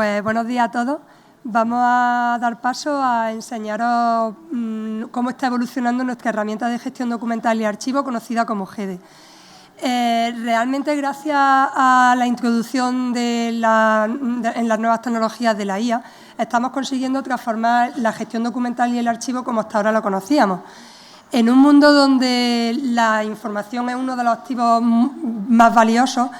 pues buenos días a todos. Vamos a dar paso a enseñaros cómo está evolucionando nuestra herramienta de gestión documental y archivo conocida como GEDE. Realmente, gracias a la introducción en las nuevas tecnologías de la IA, estamos consiguiendo transformar la gestión documental y el archivo como hasta ahora lo conocíamos. En un mundo donde la información es uno de los activos más valiosos,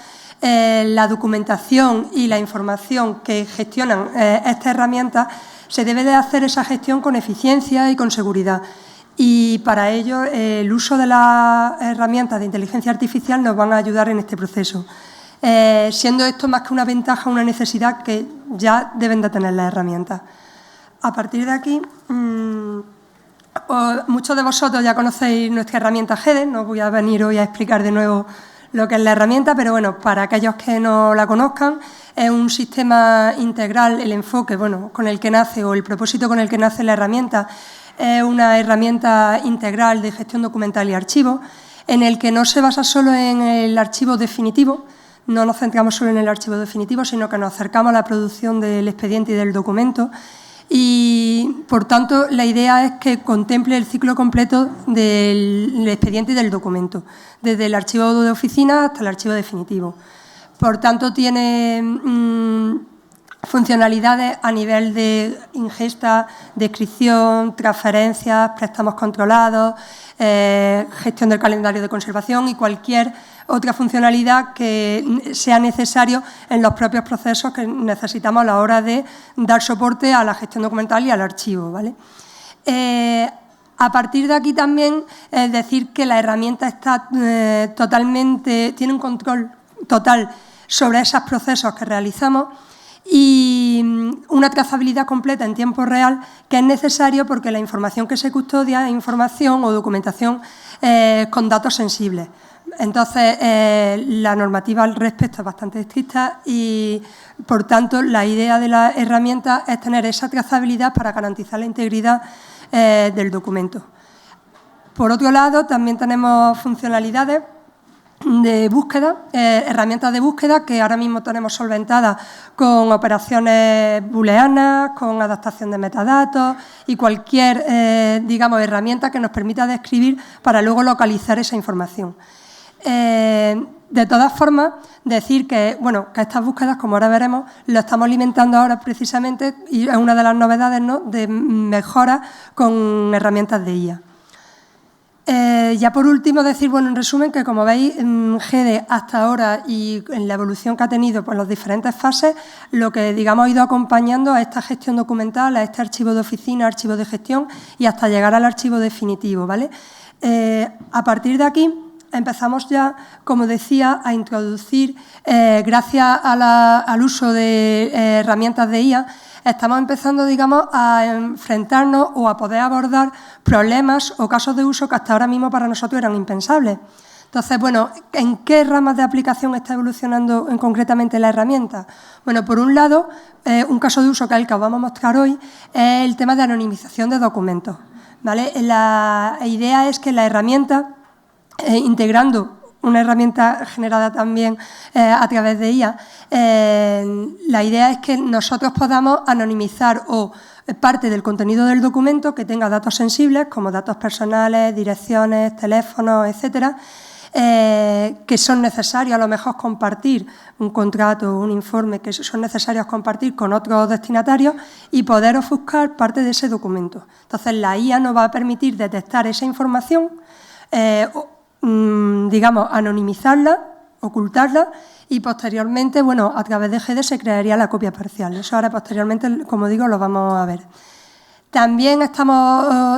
la documentación y la información que gestionan estas herramientas, se debe de hacer esa gestión con eficiencia y con seguridad. Y para ello, el uso de las herramientas de inteligencia artificial nos van a ayudar en este proceso. Siendo esto más que una ventaja, una necesidad que ya deben de tener las herramientas. A partir de aquí, muchos de vosotros ya conocéis nuestra herramienta GEDE, no voy a venir hoy a explicar de nuevo lo que es la herramienta, pero bueno, para aquellos que no la conozcan, es un sistema integral, el enfoque con el que nace o el propósito con el que nace la herramienta, es una herramienta integral de gestión documental y archivo, en el que no se basa solo en el archivo definitivo, no nos centramos solo en el archivo definitivo, sino que nos acercamos a la producción del expediente y del documento. Y, por tanto, la idea es que contemple el ciclo completo del expediente y del documento, desde el archivo de oficina hasta el archivo definitivo. Por tanto, tiene funcionalidades a nivel de ingesta, descripción, transferencias, préstamos controlados, gestión del calendario de conservación y cualquier otra funcionalidad que sea necesario en los propios procesos que necesitamos a la hora de dar soporte a la gestión documental y al archivo, ¿vale? A partir de aquí también es decir que la herramienta está tiene un control total sobre esos procesos que realizamos y una trazabilidad completa en tiempo real que es necesario porque la información que se custodia es información o documentación con datos sensibles. Entonces, la normativa al respecto es bastante estricta y, por tanto, la idea de la herramienta es tener esa trazabilidad para garantizar la integridad del documento. Por otro lado, también tenemos funcionalidades de búsqueda, herramientas de búsqueda que ahora mismo tenemos solventadas con operaciones booleanas, con adaptación de metadatos y cualquier, herramienta que nos permita describir para luego localizar esa información. De todas formas, decir que estas búsquedas, como ahora veremos, lo estamos alimentando ahora precisamente y es una de las novedades, ¿no?, de mejora con herramientas de IA. Ya por último decir, en resumen, que como veis, GEDE hasta ahora y en la evolución que ha tenido por las diferentes fases, lo que ha ido acompañando a esta gestión documental, a este archivo de oficina, archivo de gestión y hasta llegar al archivo definitivo, ¿vale? A partir de aquí empezamos ya, como decía, a introducir, gracias al uso de herramientas de IA, estamos empezando, a enfrentarnos o a poder abordar problemas o casos de uso que hasta ahora mismo para nosotros eran impensables. Entonces, ¿en qué ramas de aplicación está evolucionando concretamente la herramienta? Por un lado, un caso de uso que es el que os vamos a mostrar hoy es el tema de anonimización de documentos, ¿vale? La idea es que la herramienta, integrando una herramienta generada también a través de IA, la idea es que nosotros podamos anonimizar parte del contenido del documento que tenga datos sensibles, como datos personales, direcciones, teléfonos, etcétera, que son necesarios a lo mejor compartir un contrato o un informe que son necesarios compartir con otros destinatarios y poder ofuscar parte de ese documento. Entonces, la IA nos va a permitir detectar esa información, anonimizarla, ocultarla y posteriormente, a través de GEDE se crearía la copia parcial. Eso ahora posteriormente, como digo, lo vamos a ver. También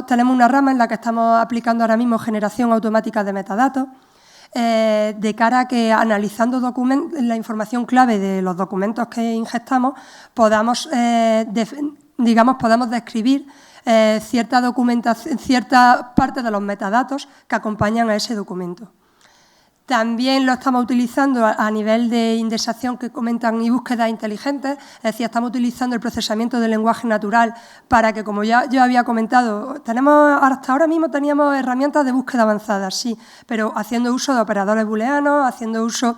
tenemos una rama en la que estamos aplicando ahora mismo generación automática de metadatos, de cara a que analizando la información clave de los documentos que ingestamos podamos describir cierta documentación, cierta parte de los metadatos que acompañan a ese documento. También lo estamos utilizando a nivel de indexación que comentan y búsquedas inteligentes, es decir, estamos utilizando el procesamiento del lenguaje natural para que, como ya yo había comentado, hasta ahora mismo teníamos herramientas de búsqueda avanzadas, sí, pero haciendo uso de operadores booleanos, haciendo uso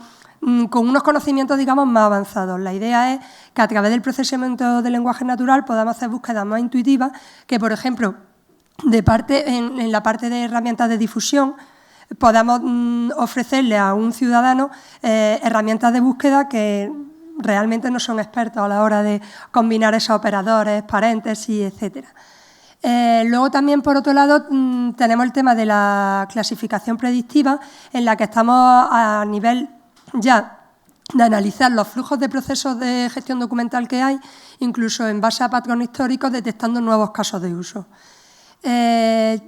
con unos conocimientos, digamos, más avanzados. La idea es que a través del procesamiento del lenguaje natural podamos hacer búsquedas más intuitivas que, por ejemplo, en la parte de herramientas de difusión, podamos ofrecerle a un ciudadano herramientas de búsqueda que realmente no son expertos a la hora de combinar esos operadores, paréntesis, etcétera. Luego también, por otro lado, tenemos el tema de la clasificación predictiva, en la que estamos a nivel ya de analizar los flujos de procesos de gestión documental que hay, incluso en base a patrones históricos, detectando nuevos casos de uso. ¿Qué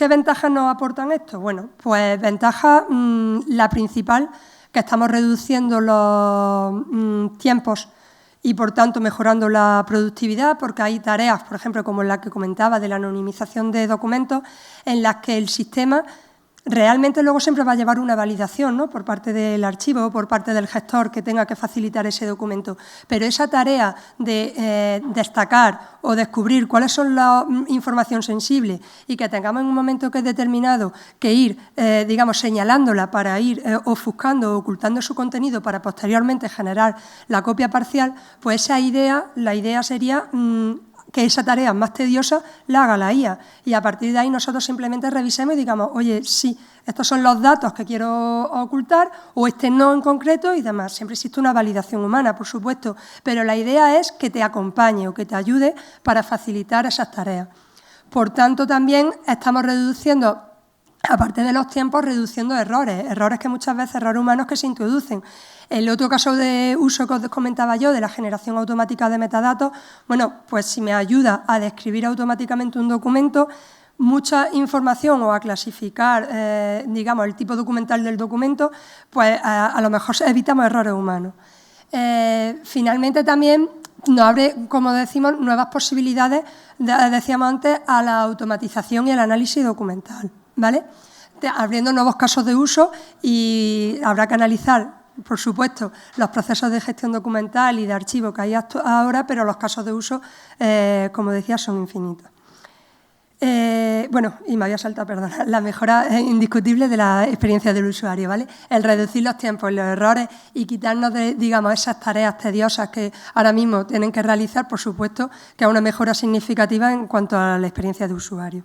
ventajas nos aportan esto? Bueno, pues ventaja, la principal, que estamos reduciendo los tiempos y, por tanto, mejorando la productividad, porque hay tareas, por ejemplo, como la que comentaba de la anonimización de documentos, en las que el sistema realmente luego siempre va a llevar una validación, ¿no?, por parte del archivo o por parte del gestor que tenga que facilitar ese documento. Pero esa tarea de destacar o descubrir cuáles son las información sensible y que tengamos en un momento que es determinado que ir, digamos, señalándola para ir ofuscando o ocultando su contenido para posteriormente generar la copia parcial, pues la idea sería que esa tarea más tediosa la haga la IA y a partir de ahí nosotros simplemente revisemos y digamos, oye, sí, estos son los datos que quiero ocultar o este no en concreto y demás. Siempre existe una validación humana, por supuesto, pero la idea es que te acompañe o que te ayude para facilitar esas tareas. Por tanto, también estamos reduciendo, aparte de los tiempos, reduciendo errores que muchas veces, errores humanos que se introducen. El otro caso de uso que os comentaba yo, de la generación automática de metadatos, bueno, pues si me ayuda a describir automáticamente un documento, mucha información o a clasificar, digamos, el tipo documental del documento, pues a lo mejor evitamos errores humanos. Finalmente también nos abre, como decimos, nuevas posibilidades, decíamos antes, a la automatización y el análisis documental, ¿vale? Abriendo nuevos casos de uso y habrá que analizar, por supuesto, los procesos de gestión documental y de archivo que hay ahora, pero los casos de uso, como decía, son infinitos. Bueno, y me había saltado, perdona, la mejora indiscutible de la experiencia del usuario, ¿vale? El reducir los tiempos y los errores y quitarnos de, digamos, esas tareas tediosas que ahora mismo tienen que realizar, por supuesto, que es una mejora significativa en cuanto a la experiencia de usuario.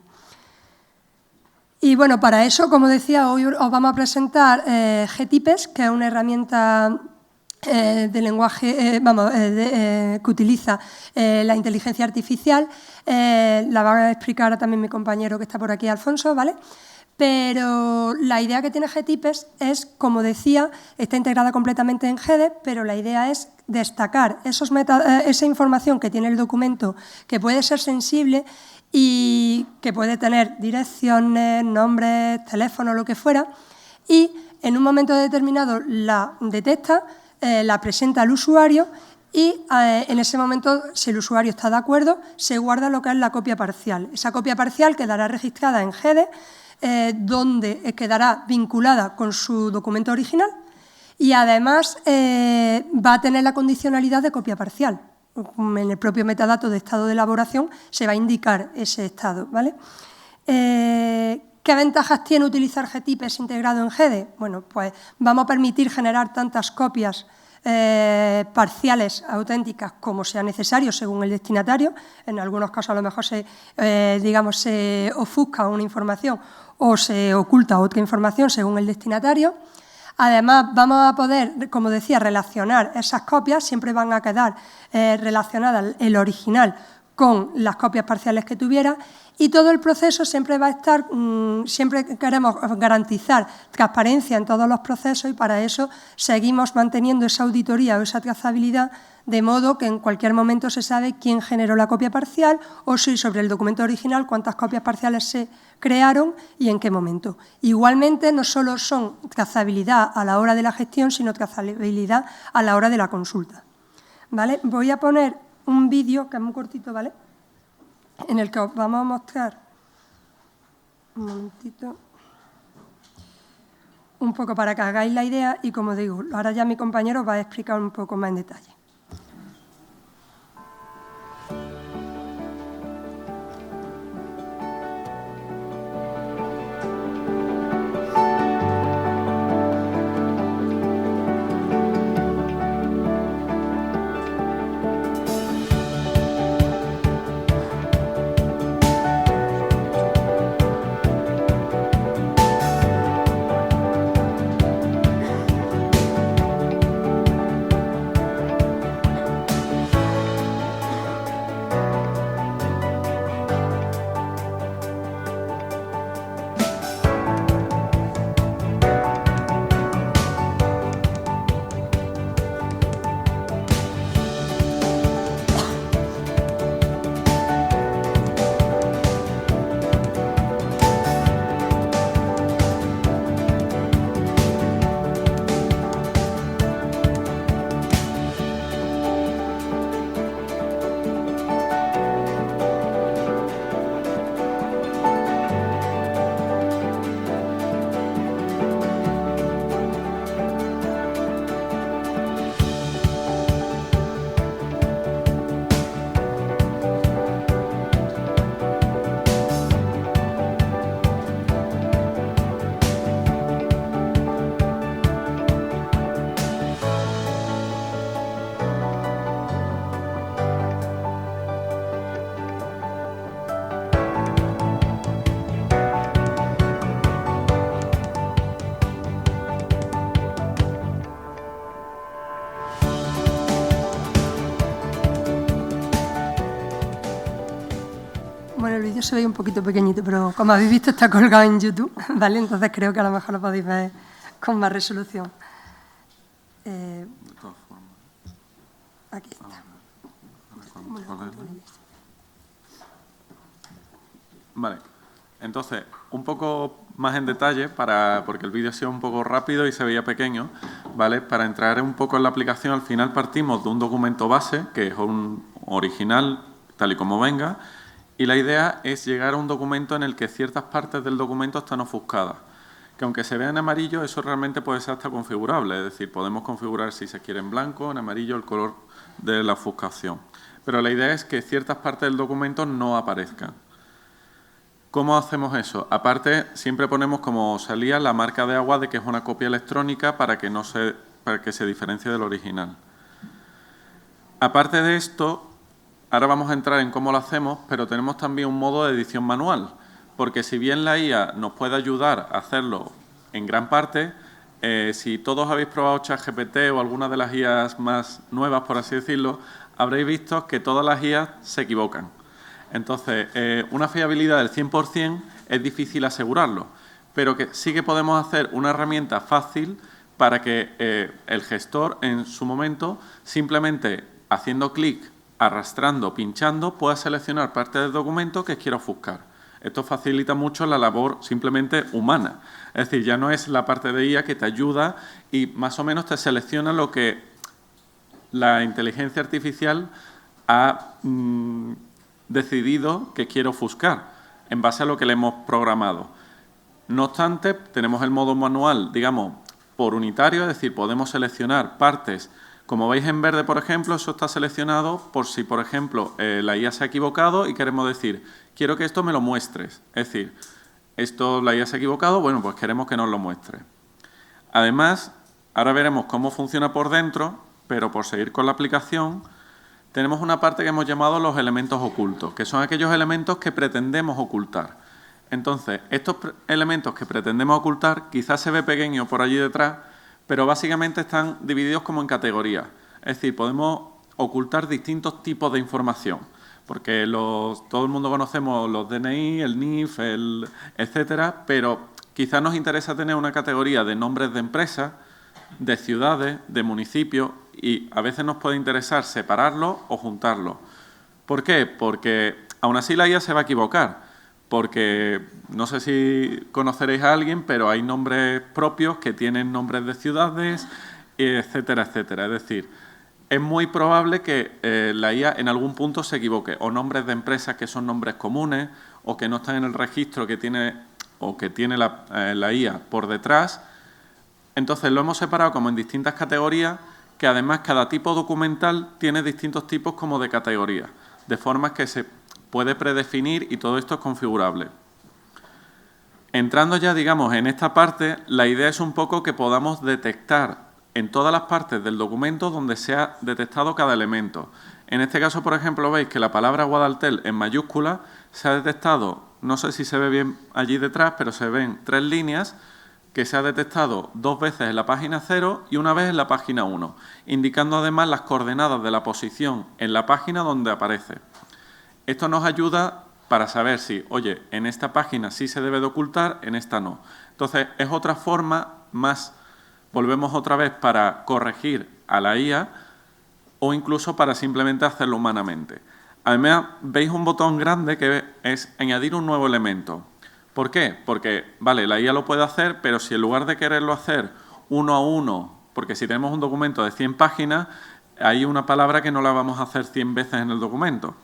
Y bueno, para eso, como decía, hoy os vamos a presentar GTIPES, que es una herramienta de lenguaje, que utiliza la inteligencia artificial. La va a explicar también mi compañero que está por aquí, Alfonso, ¿vale? Pero la idea que tiene GTIPES es, como decía, está integrada completamente en GEDE, pero la idea es destacar esa información que tiene el documento, que puede ser sensible y que puede tener direcciones, nombres, teléfonos, lo que fuera, y en un momento determinado la detecta, la presenta al usuario y en ese momento, si el usuario está de acuerdo, se guarda lo que es la copia parcial. Esa copia parcial quedará registrada en GEDE, donde quedará vinculada con su documento original y además va a tener la condicionalidad de copia parcial. En el propio metadato de estado de elaboración se va a indicar ese estado, ¿vale? ¿Qué ventajas tiene utilizar GTIPES integrado en GEDE? Bueno, pues vamos a permitir generar tantas copias parciales auténticas como sea necesario según el destinatario. En algunos casos a lo mejor se ofusca una información o se oculta otra información según el destinatario. Además, vamos a poder, como decía, relacionar esas copias, siempre van a quedar relacionadas el original con las copias parciales que tuviera y todo el proceso siempre va a estar, siempre queremos garantizar transparencia en todos los procesos y para eso seguimos manteniendo esa auditoría o esa trazabilidad de modo que en cualquier momento se sabe quién generó la copia parcial o si sobre el documento original cuántas copias parciales se crearon y en qué momento. Igualmente, no solo son trazabilidad a la hora de la gestión, sino trazabilidad a la hora de la consulta, ¿vale? Voy a poner un vídeo que es muy cortito, ¿vale?, en el que os vamos a mostrar un momentito, un poco para que hagáis la idea y, como digo, ahora ya mi compañero os va a explicar un poco más en detalle. se ve un poquito pequeñito, pero como habéis visto está colgado en YouTube, ¿vale? Entonces creo que a lo mejor lo podéis ver con más resolución. De todas formas. Aquí está. Vale. Entonces, un poco más en detalle, porque el vídeo ha sido un poco rápido y se veía pequeño, ¿vale? Para entrar un poco en la aplicación, al final partimos de un documento base, que es un original, tal y como venga, y la idea es llegar a un documento en el que ciertas partes del documento están ofuscadas. Que aunque se vea en amarillo, eso realmente puede ser hasta configurable, es decir, podemos configurar si se quiere en blanco, en amarillo, el color de la ofuscación. Pero la idea es que ciertas partes del documento no aparezcan. ¿Cómo hacemos eso? Aparte, siempre ponemos como salida la marca de agua de que es una copia electrónica para que se diferencie del original. Aparte de esto, ahora vamos a entrar en cómo lo hacemos, pero tenemos también un modo de edición manual, porque si bien la IA nos puede ayudar a hacerlo en gran parte, si todos habéis probado ChatGPT o alguna de las IAs más nuevas, por así decirlo, habréis visto que todas las IAs se equivocan. Entonces, una fiabilidad del 100% es difícil asegurarlo, pero que sí que podemos hacer una herramienta fácil para que el gestor, en su momento, simplemente haciendo clic, arrastrando, pinchando, pueda seleccionar parte del documento que quiera ofuscar. Esto facilita mucho la labor simplemente humana. Es decir, ya no es la parte de IA que te ayuda y más o menos te selecciona lo que la inteligencia artificial ha decidido que quiere ofuscar en base a lo que le hemos programado. No obstante, tenemos el modo manual, digamos, por unitario, es decir, podemos seleccionar partes. Como veis en verde, por ejemplo, eso está seleccionado por si, por ejemplo, la IA se ha equivocado y queremos decir, quiero que esto me lo muestres. Es decir, esto la IA se ha equivocado, bueno, pues queremos que nos lo muestre. Además, ahora veremos cómo funciona por dentro, pero por seguir con la aplicación, tenemos una parte que hemos llamado los elementos ocultos, que son aquellos elementos que pretendemos ocultar. Entonces, estos elementos que pretendemos ocultar, quizás se ve pequeño por allí detrás, pero básicamente están divididos como en categorías. Es decir, podemos ocultar distintos tipos de información, porque todo el mundo conocemos los DNI, el NIF, etcétera, pero quizás nos interesa tener una categoría de nombres de empresas, de ciudades, de municipios, y a veces nos puede interesar separarlos o juntarlos. ¿Por qué? Porque aún así la IA se va a equivocar, porque no sé si conoceréis a alguien, pero hay nombres propios que tienen nombres de ciudades, etcétera, etcétera. Es decir, es muy probable que la IA en algún punto se equivoque, o nombres de empresas que son nombres comunes, o que no están en el registro que tiene la IA por detrás. Entonces lo hemos separado como en distintas categorías, que además cada tipo documental tiene distintos tipos como de categorías, de forma que se puede predefinir y todo esto es configurable. Entrando ya, digamos, en esta parte, la idea es un poco que podamos detectar en todas las partes del documento donde se ha detectado cada elemento. En este caso, por ejemplo, veis que la palabra Guadaltel en mayúscula se ha detectado, no sé si se ve bien allí detrás, pero se ven 3 líneas que se ha detectado 2 veces en la página 0 y una vez en la página 1, indicando además las coordenadas de la posición en la página donde aparece. Esto nos ayuda para saber si, oye, en esta página sí se debe de ocultar, en esta no. Entonces, es otra forma más, volvemos otra vez para corregir a la IA o incluso para simplemente hacerlo humanamente. Además, veis un botón grande que es añadir un nuevo elemento. ¿Por qué? Porque, vale, la IA lo puede hacer, pero si en lugar de quererlo hacer uno a uno, porque si tenemos un documento de 100 páginas, hay una palabra que no la vamos a hacer 100 veces en el documento.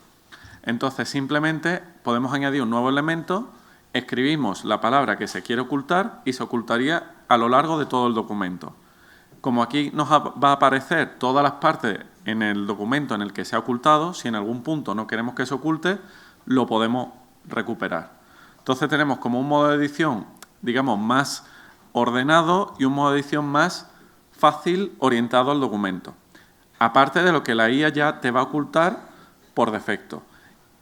Entonces, simplemente podemos añadir un nuevo elemento, escribimos la palabra que se quiere ocultar y se ocultaría a lo largo de todo el documento. Como aquí nos va a aparecer todas las partes en el documento en el que se ha ocultado, si en algún punto no queremos que se oculte, lo podemos recuperar. Entonces tenemos como un modo de edición, digamos, más ordenado y un modo de edición más fácil orientado al documento. Aparte de lo que la IA ya te va a ocultar por defecto.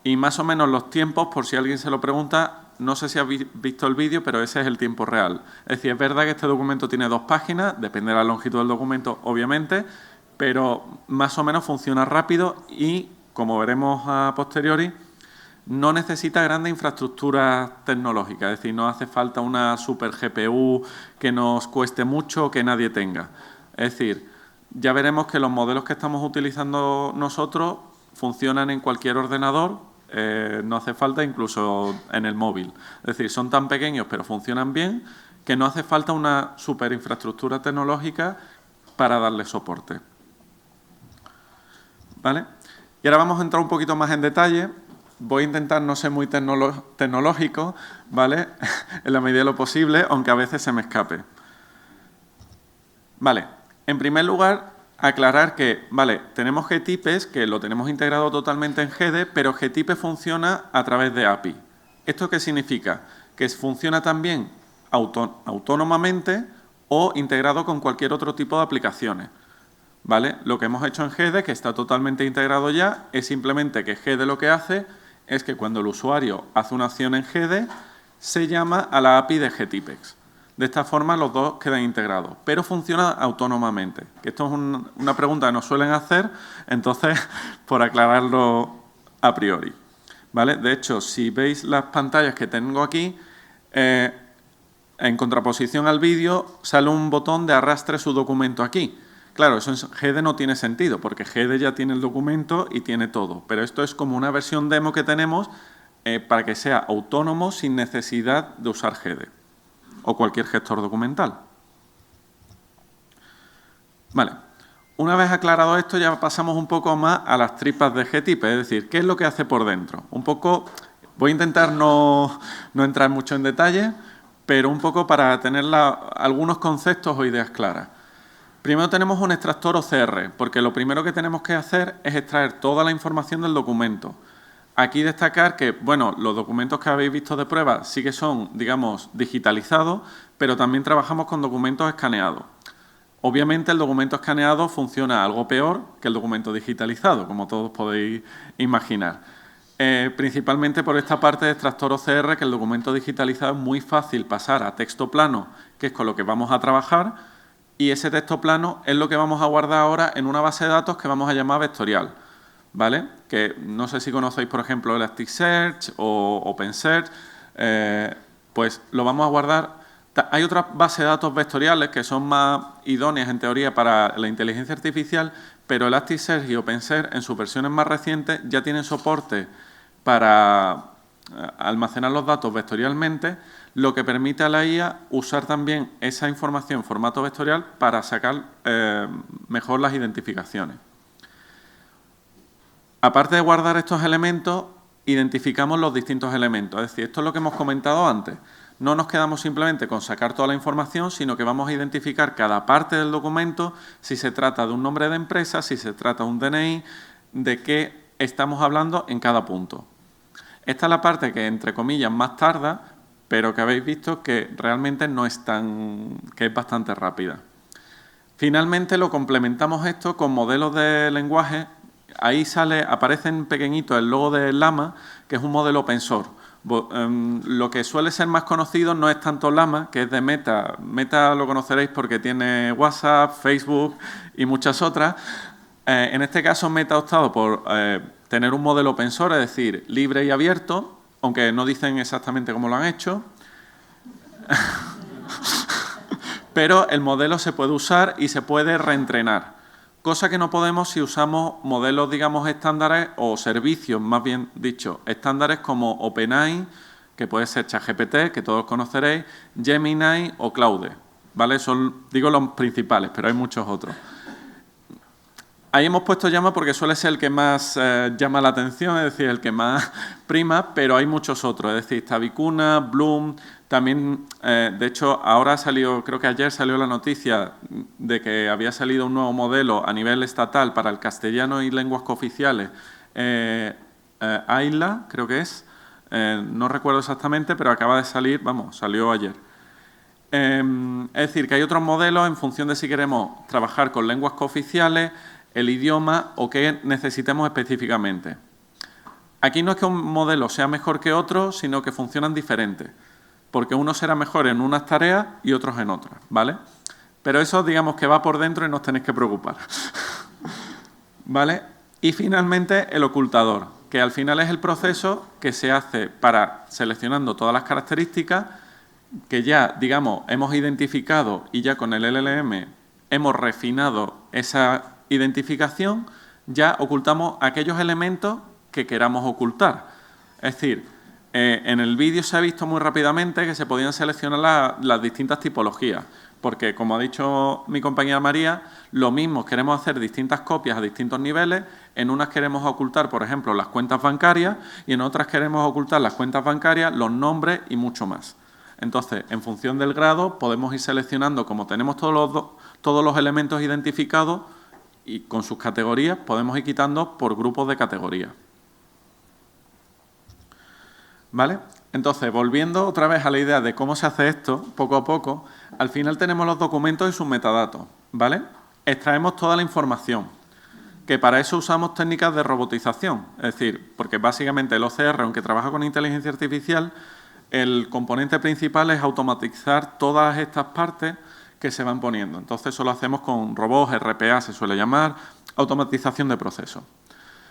Y más o menos los tiempos, por si alguien se lo pregunta, no sé si habéis visto el vídeo, pero ese es el tiempo real. Es decir, es verdad que este documento tiene 2 páginas, depende de la longitud del documento, obviamente, pero más o menos funciona rápido y, como veremos a posteriori, no necesita grandes infraestructuras tecnológicas, es decir, no hace falta una super GPU que nos cueste mucho, que nadie tenga. Es decir, ya veremos que los modelos que estamos utilizando nosotros funcionan en cualquier ordenador, no hace falta incluso en el móvil. Es decir, son tan pequeños pero funcionan bien que no hace falta una super infraestructura tecnológica para darle soporte. ¿Vale? Y ahora vamos a entrar un poquito más en detalle. Voy a intentar no ser muy tecnológico, ¿vale? En la medida de lo posible, aunque a veces se me escape. Vale, en primer lugar, aclarar que, vale, tenemos Gtypes, que lo tenemos integrado totalmente en GEDE, pero Gtype funciona a través de API. ¿Esto qué significa? Que funciona también autónomamente o integrado con cualquier otro tipo de aplicaciones. ¿Vale? Lo que hemos hecho en GEDE, que está totalmente integrado ya, es simplemente que GEDE lo que hace es que cuando el usuario hace una acción en GEDE, se llama a la API de Gtypex. De esta forma los dos quedan integrados, pero funciona autónomamente. Que esto es una pregunta que nos suelen hacer, entonces, por aclararlo a priori. ¿Vale? De hecho, si veis las pantallas que tengo aquí, en contraposición al vídeo, sale un botón de arrastre su documento aquí. Claro, eso en GEDE no tiene sentido, porque GEDE ya tiene el documento y tiene todo. Pero esto es como una versión demo que tenemos para que sea autónomo sin necesidad de usar GEDE o cualquier gestor documental. Vale. Una vez aclarado esto, ya pasamos un poco más a las tripas de Gtype, es decir, ¿qué es lo que hace por dentro? Un poco, voy a intentar no entrar mucho en detalle, pero un poco para tener algunos conceptos o ideas claras. Primero tenemos un extractor OCR, porque lo primero que tenemos que hacer es extraer toda la información del documento. Aquí destacar que, bueno, los documentos que habéis visto de prueba sí que son, digamos, digitalizados, pero también trabajamos con documentos escaneados. Obviamente el documento escaneado funciona algo peor que el documento digitalizado, como todos podéis imaginar. Principalmente por esta parte de extractor OCR, que el documento digitalizado es muy fácil pasar a texto plano, que es con lo que vamos a trabajar, y ese texto plano es lo que vamos a guardar ahora en una base de datos que vamos a llamar vectorial, ¿vale? Que no sé si conocéis, por ejemplo, Elasticsearch o OpenSearch, pues lo vamos a guardar. Hay otras bases de datos vectoriales que son más idóneas, en teoría, para la inteligencia artificial, pero Elasticsearch y OpenSearch, en sus versiones más recientes, ya tienen soporte para almacenar los datos vectorialmente, lo que permite a la IA usar también esa información en formato vectorial para sacar mejor las identificaciones. Aparte de guardar estos elementos, identificamos los distintos elementos. Es decir, esto es lo que hemos comentado antes. No nos quedamos simplemente con sacar toda la información, sino que vamos a identificar cada parte del documento, si se trata de un nombre de empresa, si se trata de un DNI, de qué estamos hablando en cada punto. Esta es la parte que, entre comillas, más tarda, pero que habéis visto que realmente no es que es bastante rápida. Finalmente lo complementamos esto con modelos de lenguaje. Ahí aparece en pequeñito el logo de Llama, que es un modelo open source. Lo que suele ser más conocido no es tanto Llama, que es de Meta. Meta lo conoceréis porque tiene WhatsApp, Facebook y muchas otras. En este caso Meta ha optado por tener un modelo open source, es decir, libre y abierto, aunque no dicen exactamente cómo lo han hecho. Pero el modelo se puede usar y se puede reentrenar, cosa que no podemos si usamos modelos, digamos, estándares o servicios, más bien dicho, estándares como OpenAI, que puede ser ChatGPT, que todos conoceréis, Gemini o Claude, ¿vale? Son, digo, los principales, pero hay muchos otros. Ahí hemos puesto Llama porque suele ser el que más llama la atención, es decir, el que más prima, pero hay muchos otros, es decir, está Vicuna, Bloom, también, de hecho, ahora salió, creo que ayer salió la noticia de que había salido un nuevo modelo a nivel estatal para el castellano y lenguas cooficiales, AILA, creo que es, no recuerdo exactamente, pero acaba de salir, vamos, salió ayer. Es decir, que hay otros modelos en función de si queremos trabajar con lenguas cooficiales, el idioma o qué necesitemos específicamente. Aquí no es que un modelo sea mejor que otro, sino que funcionan diferentes, porque uno será mejor en unas tareas y otros en otras, ¿vale? Pero eso, digamos, que va por dentro y no os tenéis que preocupar. ¿Vale? Y finalmente, el ocultador. que al final es el proceso que se hace para seleccionando todas las características que ya, digamos, hemos identificado y ya con el LLM hemos refinado esa identificación, ya ocultamos aquellos elementos que queramos ocultar. Es decir, en el vídeo se ha visto muy rápidamente que se podían seleccionar las distintas tipologías, porque, como ha dicho mi compañera María, lo mismo, queremos hacer distintas copias a distintos niveles. En unas queremos ocultar, por ejemplo, las cuentas bancarias y en otras queremos ocultar las cuentas bancarias, los nombres y mucho más. Entonces, en función del grado, podemos ir seleccionando, como tenemos todos los elementos identificados y con sus categorías, podemos ir quitando por grupos de categorías. ¿Vale? Entonces, volviendo otra vez a la idea de cómo se hace esto, poco a poco, al final tenemos los documentos y sus metadatos, ¿vale? Extraemos toda la información, que para eso usamos técnicas de robotización, es decir, porque básicamente el OCR, aunque trabaja con inteligencia artificial, el componente principal es automatizar todas estas partes que se van poniendo. Entonces, eso lo hacemos con robots, RPA se suele llamar, automatización de procesos.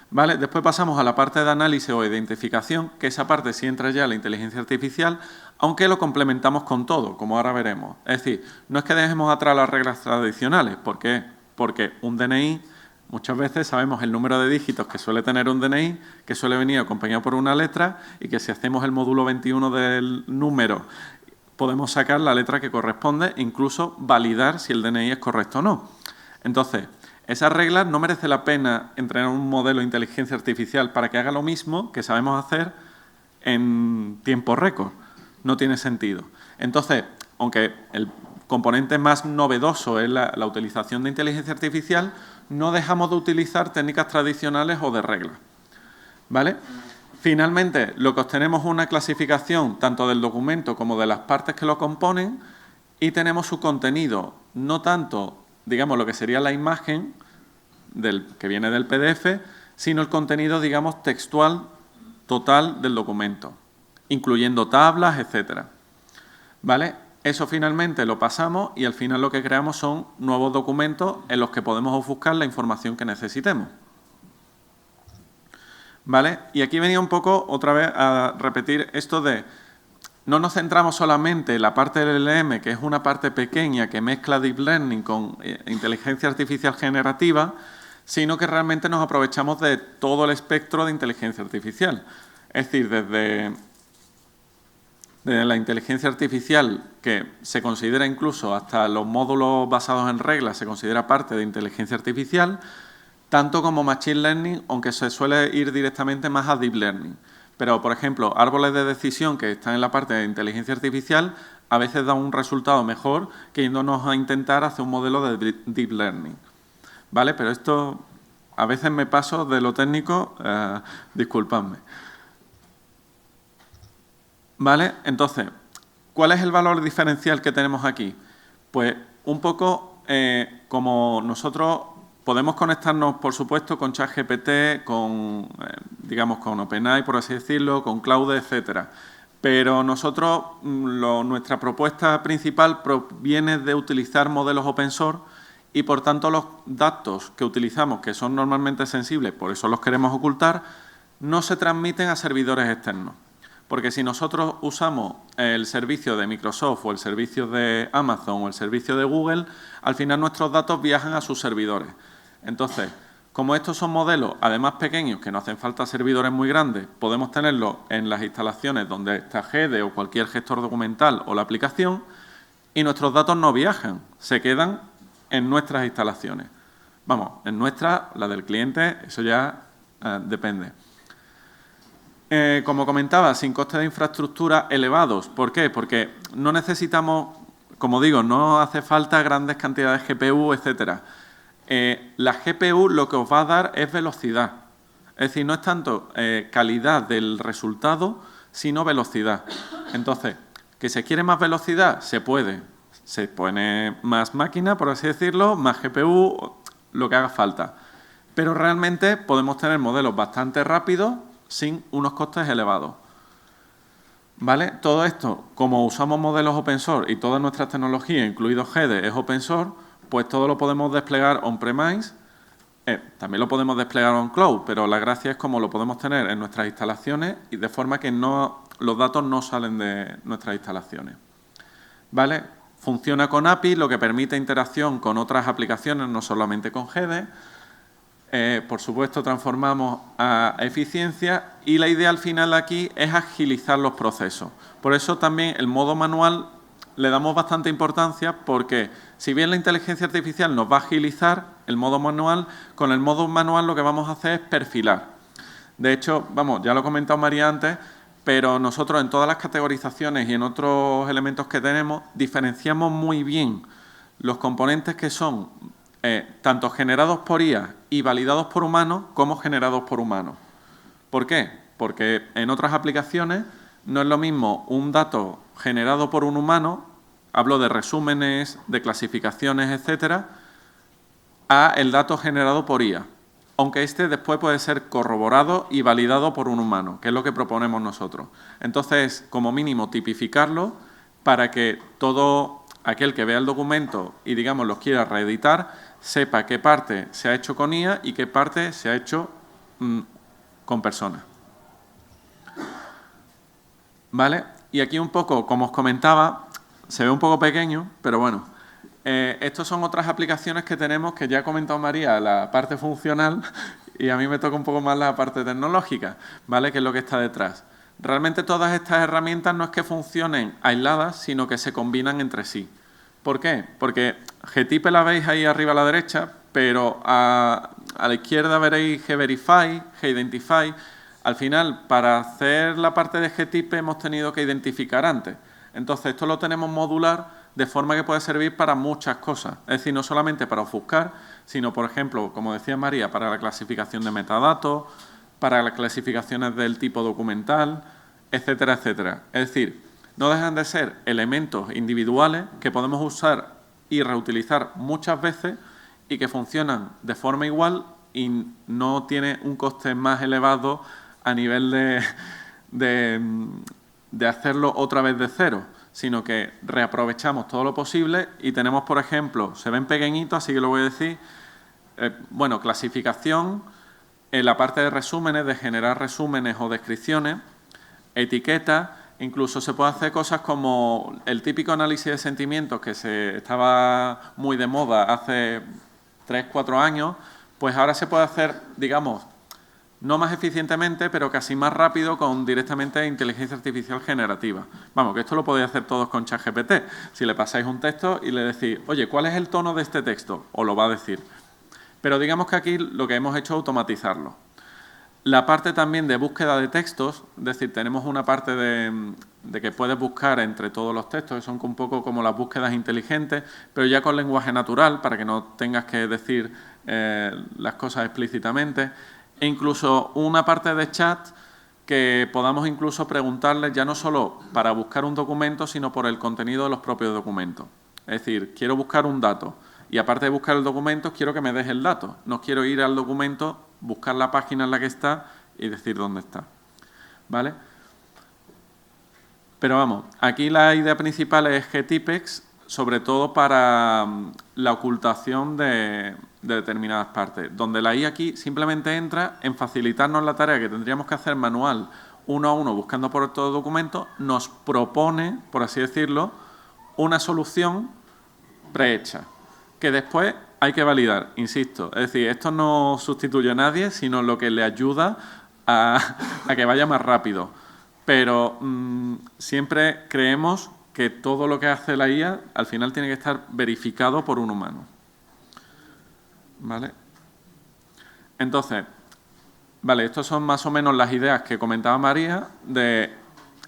¿Vale? Después pasamos a la parte de análisis o identificación, que esa parte sí entra ya la inteligencia artificial, aunque lo complementamos con todo, como ahora veremos. Es decir, no es que dejemos atrás las reglas tradicionales. ¿Por qué? Porque un DNI, muchas veces sabemos el número de dígitos que suele tener un DNI, que suele venir acompañado por una letra, y que si hacemos el módulo 21 del número, podemos sacar la letra que corresponde e incluso validar si el DNI es correcto o no. Entonces, esas reglas no merece la pena entrenar un modelo de inteligencia artificial para que haga lo mismo que sabemos hacer en tiempo récord. No tiene sentido. Entonces, aunque el componente más novedoso es la utilización de inteligencia artificial, no dejamos de utilizar técnicas tradicionales o de reglas. ¿Vale? Finalmente, lo que obtenemos es una clasificación tanto del documento como de las partes que lo componen y tenemos su contenido, no tanto, digamos, lo que sería la imagen que viene del PDF, sino el contenido, digamos, textual total del documento, incluyendo tablas, etcétera. ¿Vale? Eso finalmente lo pasamos y al final lo que creamos son nuevos documentos en los que podemos ofuscar la información que necesitemos. ¿Vale? Y aquí venía un poco otra vez a repetir esto de no nos centramos solamente en la parte del LLM, que es una parte pequeña que mezcla Deep Learning con inteligencia artificial generativa, sino que realmente nos aprovechamos de todo el espectro de inteligencia artificial. Es decir, desde la inteligencia artificial, que se considera incluso hasta los módulos basados en reglas, se considera parte de inteligencia artificial, tanto como Machine Learning, aunque se suele ir directamente más a Deep Learning. Pero, por ejemplo, árboles de decisión que están en la parte de inteligencia artificial a veces dan un resultado mejor que yéndonos a intentar hacer un modelo de Deep Learning. ¿Vale? Pero esto a veces me paso de lo técnico, disculpadme. ¿Vale? Entonces, ¿cuál es el valor diferencial que tenemos aquí? Pues un poco como nosotros podemos conectarnos, por supuesto, con ChatGPT, con, digamos, con OpenAI, por así decirlo, con Claude, etcétera. Pero nosotros, nuestra propuesta principal proviene de utilizar modelos open source y, por tanto, los datos que utilizamos, que son normalmente sensibles, por eso los queremos ocultar, no se transmiten a servidores externos. Porque si nosotros usamos el servicio de Microsoft o el servicio de Amazon o el servicio de Google, al final nuestros datos viajan a sus servidores. Entonces, como estos son modelos, además pequeños, que no hacen falta servidores muy grandes, podemos tenerlos en las instalaciones donde está GEDE o cualquier gestor documental o la aplicación y nuestros datos no viajan, se quedan en nuestras instalaciones. Vamos, en nuestra, la del cliente, eso ya depende. Como comentaba, sin costes de infraestructura elevados. ¿Por qué? Porque no necesitamos, como digo, no hace falta grandes cantidades de GPU, etcétera. La GPU lo que os va a dar es velocidad. Es decir, no es tanto calidad del resultado, sino velocidad. Entonces, ¿que se quiere más velocidad? Se puede. Se pone más máquina, por así decirlo, más GPU, lo que haga falta. Pero realmente podemos tener modelos bastante rápidos sin unos costes elevados. ¿Vale? Todo esto, como usamos modelos open source y todas nuestras tecnologías, incluido GEDE, es open source, pues todo lo podemos desplegar on-premise también lo podemos desplegar on cloud, pero la gracia es cómo lo podemos tener en nuestras instalaciones y de forma que los datos no salen de nuestras instalaciones. ¿Vale? Funciona con API, lo que permite interacción con otras aplicaciones, no solamente con GEDE. Por supuesto, transformamos a eficiencia y la idea al final aquí es agilizar los procesos. Por eso también el modo manual le damos bastante importancia porque si bien la inteligencia artificial nos va a agilizar el modo manual, con el modo manual lo que vamos a hacer es perfilar. De hecho, vamos, ya lo ha comentado María antes, pero nosotros en todas las categorizaciones y en otros elementos que tenemos diferenciamos muy bien los componentes que son tanto generados por IA y validados por humanos como generados por humanos. ¿Por qué? Porque en otras aplicaciones no es lo mismo un dato generado por un humano, hablo de resúmenes, de clasificaciones, etcétera, a el dato generado por IA, aunque este después puede ser corroborado y validado por un humano, que es lo que proponemos nosotros. Entonces, como mínimo, tipificarlo para que todo aquel que vea el documento y, digamos, lo quiera reeditar, sepa qué parte se ha hecho con IA y qué parte se ha hecho con personas. ¿Vale? Y aquí un poco, como os comentaba, se ve un poco pequeño, pero bueno, estas son otras aplicaciones que tenemos que ya ha comentado María, la parte funcional, y a mí me toca un poco más la parte tecnológica, ¿vale? Que es lo que está detrás. Realmente todas estas herramientas no es que funcionen aisladas, sino que se combinan entre sí. ¿Por qué? Porque GType la veis ahí arriba a la derecha, pero a la izquierda veréis gVerify, gIdentify. Al final, para hacer la parte de GType hemos tenido que identificar antes. Entonces, esto lo tenemos modular de forma que puede servir para muchas cosas. Es decir, no solamente para ofuscar, sino, por ejemplo, como decía María, para la clasificación de metadatos, para las clasificaciones del tipo documental, etcétera, etcétera. Es decir, no dejan de ser elementos individuales que podemos usar y reutilizar muchas veces y que funcionan de forma igual y no tiene un coste más elevado a nivel de hacerlo otra vez de cero, sino que reaprovechamos todo lo posible y tenemos, por ejemplo, se ven pequeñitos, así que lo voy a decir, bueno, clasificación, en la parte de resúmenes, de generar resúmenes o descripciones, etiquetas, incluso se puede hacer cosas como el típico análisis de sentimientos que estaba muy de moda hace 3 o 4 años, pues ahora se puede hacer, digamos, no más eficientemente, pero casi más rápido con directamente inteligencia artificial generativa. Vamos, que esto lo podéis hacer todos con ChatGPT. Si le pasáis un texto y le decís, oye, ¿cuál es el tono de este texto? Os lo va a decir. Pero digamos que aquí lo que hemos hecho es automatizarlo. La parte también de búsqueda de textos, es decir, tenemos una parte de que puedes buscar entre todos los textos, que son un poco como las búsquedas inteligentes, pero ya con lenguaje natural, para que no tengas que decir las cosas explícitamente. E incluso una parte de chat que podamos incluso preguntarles ya no solo para buscar un documento, sino por el contenido de los propios documentos. Es decir, quiero buscar un dato y aparte de buscar el documento, quiero que me des el dato. No quiero ir al documento, buscar la página en la que está y decir dónde está. ¿Vale? Pero vamos, aquí la idea principal es GTypex, sobre todo para la ocultación de determinadas partes, donde la IA aquí simplemente entra en facilitarnos la tarea que tendríamos que hacer manual, uno a uno, buscando por todo documento, nos propone, por así decirlo, una solución prehecha, que después hay que validar, insisto. Es decir, esto no sustituye a nadie, sino lo que le ayuda a que vaya más rápido. Pero siempre creemos que todo lo que hace la IA al final tiene que estar verificado por un humano. ¿Vale? Entonces, vale, estas son más o menos las ideas que comentaba María de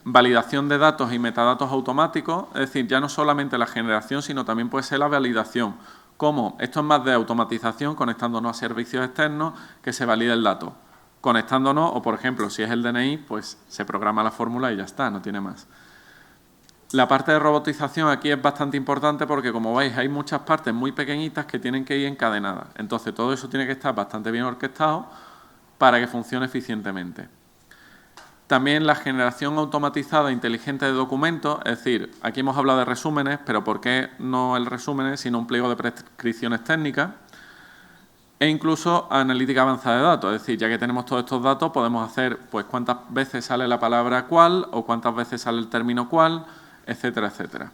validación de datos y metadatos automáticos, es decir, ya no solamente la generación, sino también puede ser la validación. ¿Cómo? Esto es más de automatización, conectándonos a servicios externos, que se valide el dato. Conectándonos, o por ejemplo, si es el DNI, pues se programa la fórmula y ya está, no tiene más. La parte de robotización aquí es bastante importante porque, como veis, hay muchas partes muy pequeñitas que tienen que ir encadenadas. Entonces, todo eso tiene que estar bastante bien orquestado para que funcione eficientemente. También la generación automatizada inteligente de documentos, es decir, aquí hemos hablado de resúmenes, pero ¿por qué no el resumen, sino un pliego de prescripciones técnicas? E incluso analítica avanzada de datos, es decir, ya que tenemos todos estos datos, podemos hacer pues cuántas veces sale la palabra cual o cuántas veces sale el término cual, etcétera, etcétera.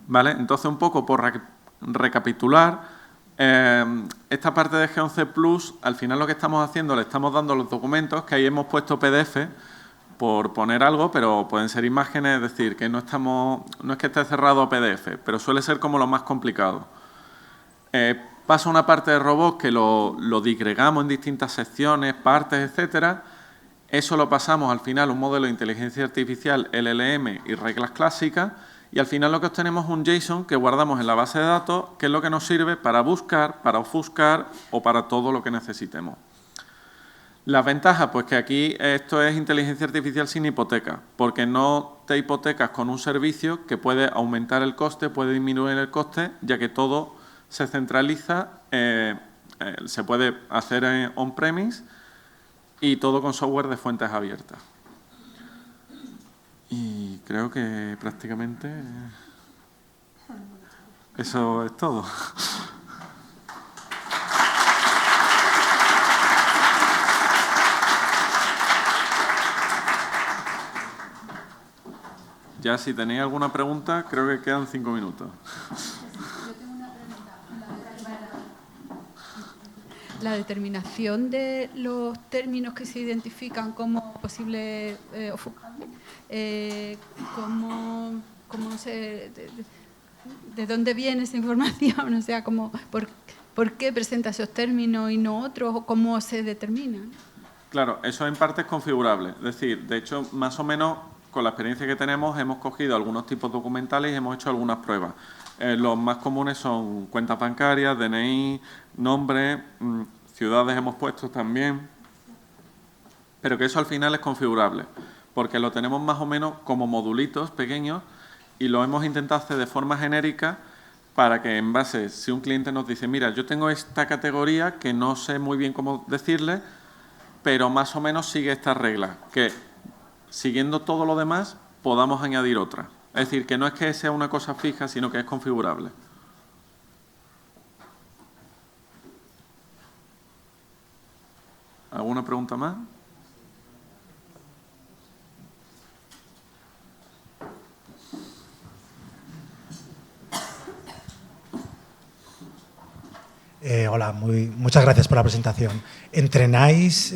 ¿Vale? Entonces, un poco por recapitular, esta parte de G11 Plus, al final lo que estamos haciendo, le estamos dando los documentos, que ahí hemos puesto PDF, por poner algo, pero pueden ser imágenes, es decir, que no es que esté cerrado a PDF, pero suele ser como lo más complicado. Pasa una parte de robot que lo disgregamos en distintas secciones, partes, etcétera. Eso lo pasamos al final a un modelo de inteligencia artificial, LLM y reglas clásicas, y al final lo que obtenemos es un JSON que guardamos en la base de datos, que es lo que nos sirve para buscar, para ofuscar o para todo lo que necesitemos. Las ventajas, pues que aquí esto es inteligencia artificial sin hipoteca, porque no te hipotecas con un servicio que puede aumentar el coste, puede disminuir el coste, ya que todo se centraliza, se puede hacer on-premise y todo con software de fuentes abiertas. Y creo que prácticamente eso es todo. Ya si tenéis alguna pregunta, creo que quedan 5 minutos. La determinación de los términos que se identifican como posibles ofuscables, ¿de dónde viene esa información? O sea, ¿por qué presenta esos términos y no otros? ¿O cómo se determinan? Claro, eso en parte es configurable. Es decir, de hecho, más o menos, con la experiencia que tenemos, hemos cogido algunos tipos documentales y hemos hecho algunas pruebas. Los más comunes son cuentas bancarias, DNI, nombre, ciudades hemos puesto también, pero que eso al final es configurable, porque lo tenemos más o menos como modulitos pequeños y lo hemos intentado hacer de forma genérica para que en base, si un cliente nos dice, mira, yo tengo esta categoría que no sé muy bien cómo decirle, pero más o menos sigue estas reglas, que siguiendo todo lo demás podamos añadir otra. Es decir, que no es que sea una cosa fija, sino que es configurable. ¿Alguna pregunta más? Hola, muchas gracias por la presentación. ¿Entrenáis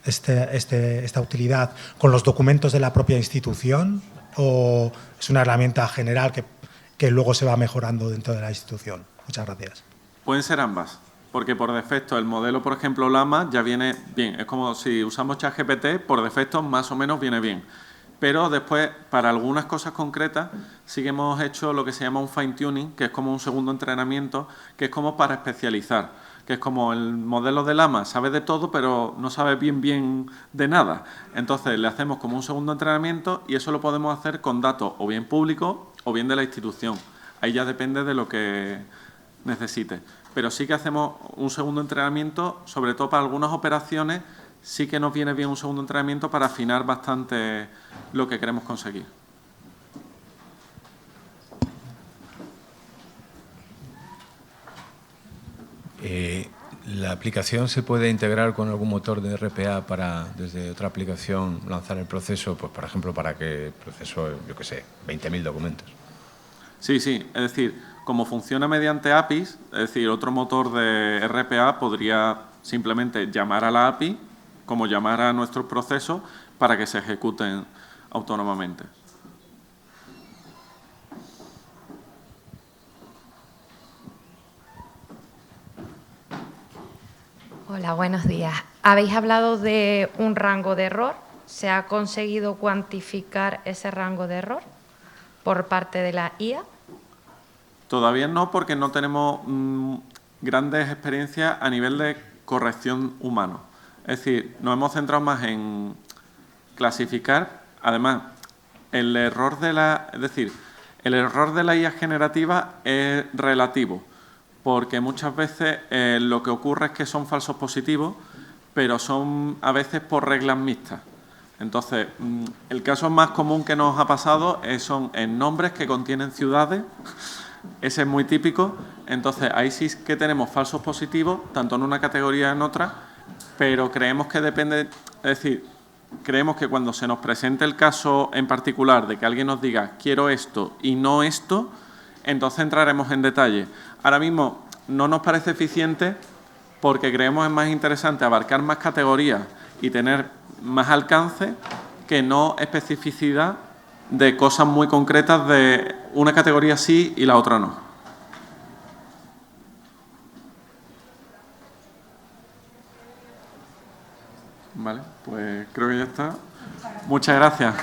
esta utilidad con los documentos de la propia institución o es una herramienta general que luego se va mejorando dentro de la institución? Muchas gracias. Pueden ser ambas, porque por defecto el modelo, por ejemplo, Llama ya viene bien. Es como si usamos ChatGPT, por defecto más o menos viene bien. Pero después, para algunas cosas concretas, sí que hemos hecho lo que se llama un fine-tuning, que es como un segundo entrenamiento, que es como para especializar. Que es como el modelo de Llama, sabe de todo, pero no sabe bien de nada. Entonces, le hacemos como un segundo entrenamiento y eso lo podemos hacer con datos o bien públicos o bien de la institución. Ahí ya depende de lo que necesite. Pero sí que hacemos un segundo entrenamiento, sobre todo para algunas operaciones, sí que nos viene bien un segundo entrenamiento para afinar bastante lo que queremos conseguir. ¿La aplicación se puede integrar con algún motor de RPA para, desde otra aplicación, lanzar el proceso, pues por ejemplo, para que procesó, yo qué sé, 20.000 documentos? Sí, es decir, como funciona mediante APIs, es decir, otro motor de RPA podría simplemente llamar a la API, como llamar a nuestros procesos, para que se ejecuten autónomamente. Hola, buenos días. Habéis hablado de un rango de error. ¿Se ha conseguido cuantificar ese rango de error por parte de la IA? Todavía no, porque no tenemos grandes experiencias a nivel de corrección humano. Es decir, nos hemos centrado más en clasificar. Además, el error de la IA generativa es relativo, porque muchas veces lo que ocurre es que son falsos positivos, pero son a veces por reglas mixtas. Entonces, el caso más común que nos ha pasado son en nombres que contienen ciudades, Ese es muy típico. Entonces, ahí sí que tenemos falsos positivos, tanto en una categoría como en otra, pero creemos que depende, es decir, creemos que cuando se nos presente el caso en particular de que alguien nos diga quiero esto y no esto, entonces entraremos en detalle. Ahora mismo no nos parece eficiente porque creemos es más interesante abarcar más categorías y tener más alcance que no especificidad de cosas muy concretas de una categoría sí y la otra no. Vale, pues creo que ya está. Muchas gracias.